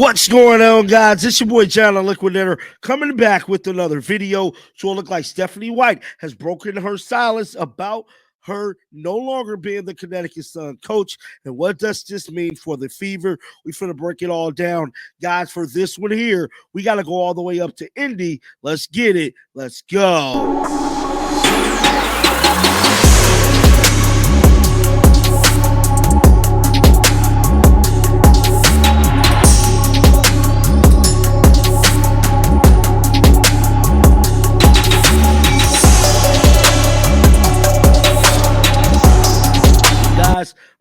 What's going on, guys? It's your boy John the Liquidator coming back with another video. So it look like Stephanie White has broken her silence about her no longer being the Connecticut Sun coach. And what does this mean for the Fever? We finna break it all down. Guys, for this one here, we got to go all the way up to Indy. Let's get it. Let's go.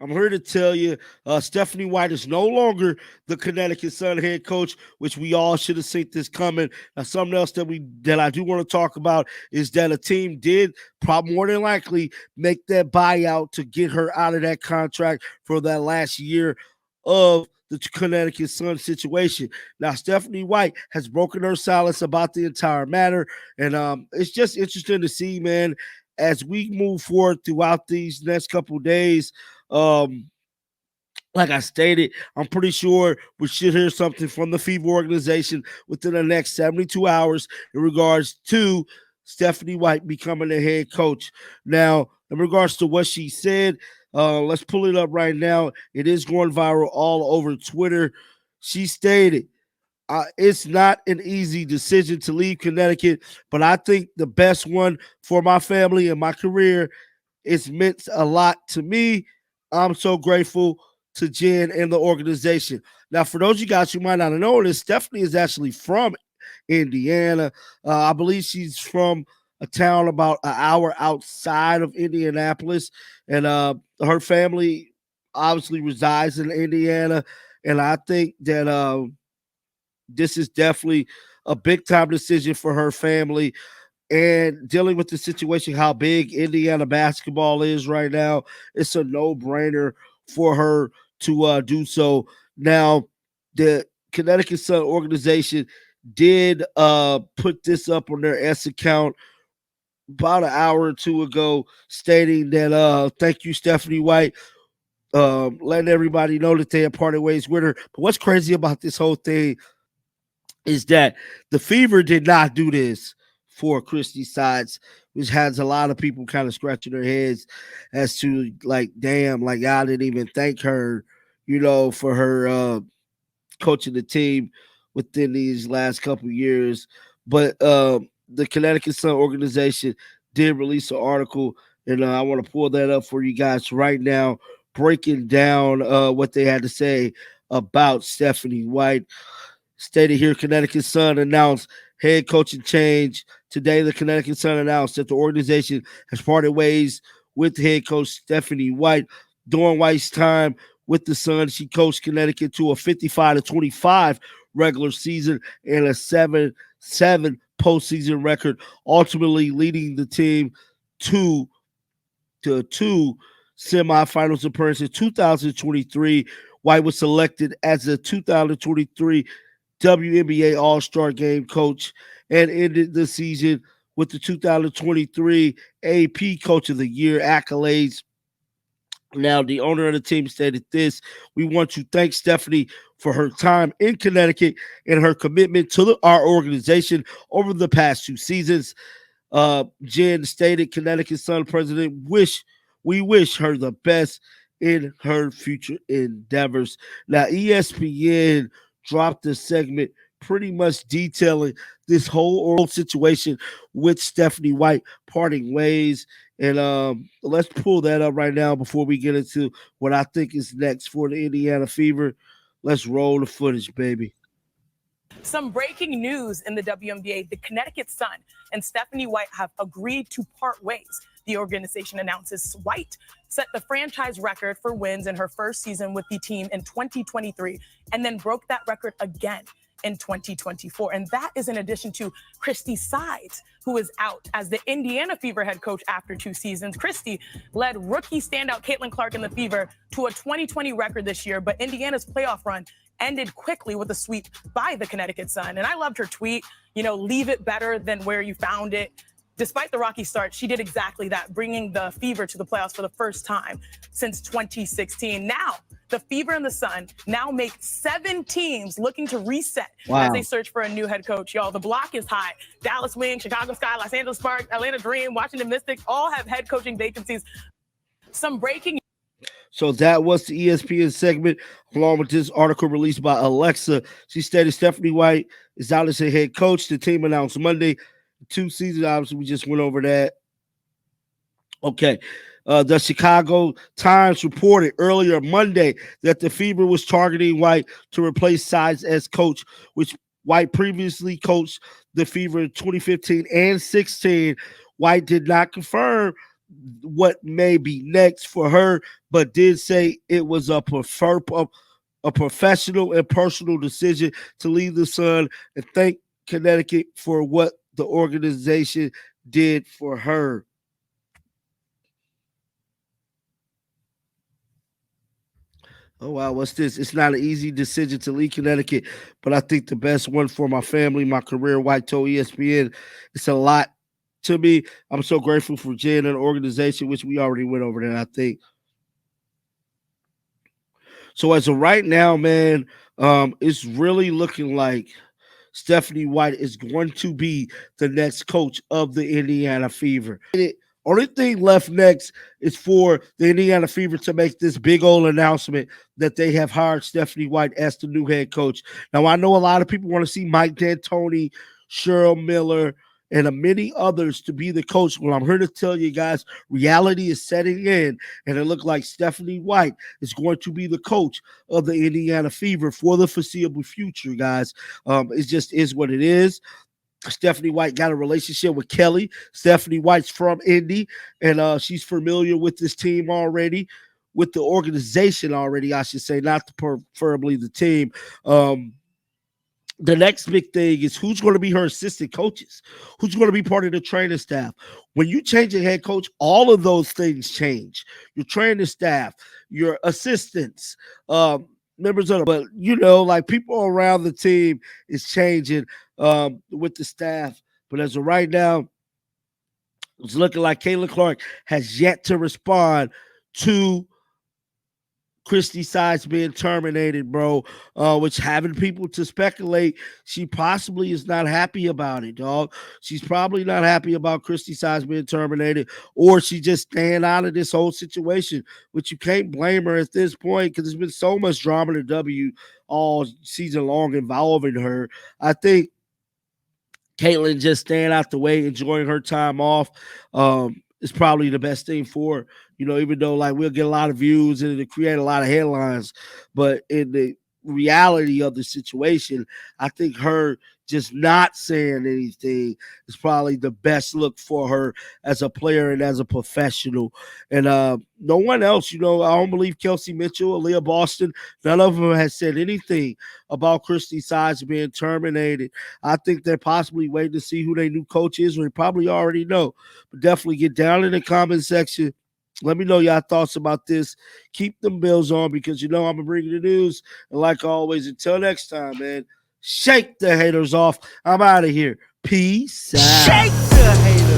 I'm here to tell you, Stephanie White is no longer the Connecticut Sun head coach, which we all should have seen this coming. Now, something else that I do want to talk about is that a team did probably more than likely make that buyout to get her out of that contract for that last year of the Connecticut Sun situation. Now, Stephanie White has broken her silence about the entire matter, and it's just interesting to see, man, as we move forward throughout these next couple of days. Like I stated, I'm pretty sure we should hear something from the Fever organization within the next 72 hours in regards to Stephanie White becoming the head coach. Now, in regards to what she said, let's pull it up right now. It is going viral all over Twitter. She stated, it's not an easy decision to leave Connecticut, but I think the best one for my family and my career. It's meant a lot to me. I'm so grateful to Jen and the organization. Now, for those of you guys who might not know this, Stephanie is actually from Indiana. I believe she's from a town about an hour outside of Indianapolis, and her family obviously resides in Indiana. And I think that this is definitely a big time decision for her family. And dealing with the situation, how big Indiana basketball is right now, it's a no-brainer for her to do so. Now, the Connecticut Sun organization did put this up on their S account about an hour or two ago, stating that thank you, Stephanie White, letting everybody know that they have parted ways with her. But what's crazy about this whole thing is that the Fever did not do this for Christy Sides, which has a lot of people kind of scratching their heads as to, like, damn, like, I didn't even thank her, for her coaching the team within these last couple years. But the Connecticut Sun organization did release an article, and I want to pull that up for you guys right now, breaking down what they had to say about Stephanie White. Stated here, Connecticut Sun announced head coaching change. Today, the Connecticut Sun announced that the organization has parted ways with head coach Stephanie White. During White's time with the Sun, she coached Connecticut to a 55-25 regular season and a 7-7 postseason record, ultimately leading the team to two semifinals appearances. 2023, White was selected as a 2023 WNBA All-Star Game coach and ended the season with the 2023 AP Coach of the Year accolades. Now, the owner of the team stated this: we want to thank Stephanie for her time in Connecticut and her commitment to our organization over the past 2 seasons. Jen stated, Connecticut Sun president, we wish her the best in her future endeavors. Now, ESPN dropped a segment pretty much detailing this whole situation with Stephanie White parting ways. And let's pull that up right now before we get into what I think is next for the Indiana Fever. Let's roll the footage, baby. Some breaking news in the WNBA. The Connecticut Sun and Stephanie White have agreed to part ways. The organization announces White set the franchise record for wins in her first season with the team in 2023 and then broke that record again in 2024. And that is in addition to Christy Sides, who is out as the Indiana Fever head coach after 2 seasons. Christy led rookie standout Caitlin Clark in the Fever to a 2020 record this year, but Indiana's playoff run ended quickly with a sweep by the Connecticut Sun. And I loved her tweet, leave it better than where you found it. Despite the rocky start, she did exactly that, bringing the Fever to the playoffs for the first time since 2016. Now, The Fever and the Sun now make 7 teams looking to reset Wow. as they search for a new head coach. Y'all, the block is hot. Dallas Wings, Chicago Sky, Los Angeles Sparks, Atlanta Dream, Washington Mystics all have head coaching vacancies. Some breaking. So that was the ESPN segment, along with this article released by Alexa. She stated Stephanie White is out as a head coach. The team announced Monday. 2 seasons, obviously, we just went over that. Okay. The Chicago Times reported earlier Monday that the Fever was targeting White to replace Sides as coach, which White previously coached the Fever in 2015 and 16. White did not confirm what may be next for her, but did say it was a professional and personal decision to leave the Sun, and thank Connecticut for what the organization did for her. Oh, wow, what's this? It's not an easy decision to leave Connecticut, but I think the best one for my family, my career. White told ESPN, it's a lot to me. I'm so grateful for Jen and the organization, which we already went over that, I think. So as of right now, man, it's really looking like Stephanie White is going to be the next coach of the Indiana Fever. Only thing left next is for the Indiana Fever to make this big old announcement that they have hired Stephanie White as the new head coach. Now, I know a lot of people want to see Mike D'Antoni, Cheryl Miller, and many others to be the coach. Well, I'm here to tell you guys, reality is setting in, and it looks like Stephanie White is going to be the coach of the Indiana Fever for the foreseeable future, guys. It just is what it is. Stephanie White got a relationship with Kelly. Stephanie White's from Indy, and she's familiar with this team already, with the organization already, I should say, not preferably the team. The next big thing is who's going to be her assistant coaches, who's going to be part of the training staff. When you change a head coach, all of those things change. Your training staff, your assistants, members of the, but like people around the team is changing with the staff. But as of right now, it's looking like Caitlin Clark has yet to respond to Christy Sides being terminated, bro, which having people to speculate she possibly is not happy about it, dog. She's probably not happy about Christy Sides being terminated, or she just staying out of this whole situation, which you can't blame her at this point because there's been so much drama to W all season long involving her. I think Caitlin just staying out the way, enjoying her time off, is probably the best thing for her. Even though like we'll get a lot of views and it'll create a lot of headlines, but in the reality of the situation, I think her just not saying anything is probably the best look for her as a player and as a professional. And no one else, I don't believe Kelsey Mitchell, Aaliyah Boston, none of them has said anything about Christy Sides being terminated. I think they're possibly waiting to see who their new coach is, or they probably already know. But definitely get down in the comment section. Let me know y'all thoughts about this. Keep them bills on because I'm going to bring you the news. And like always, until next time, man, shake the haters off. I'm out of here. Peace out. Shake the haters.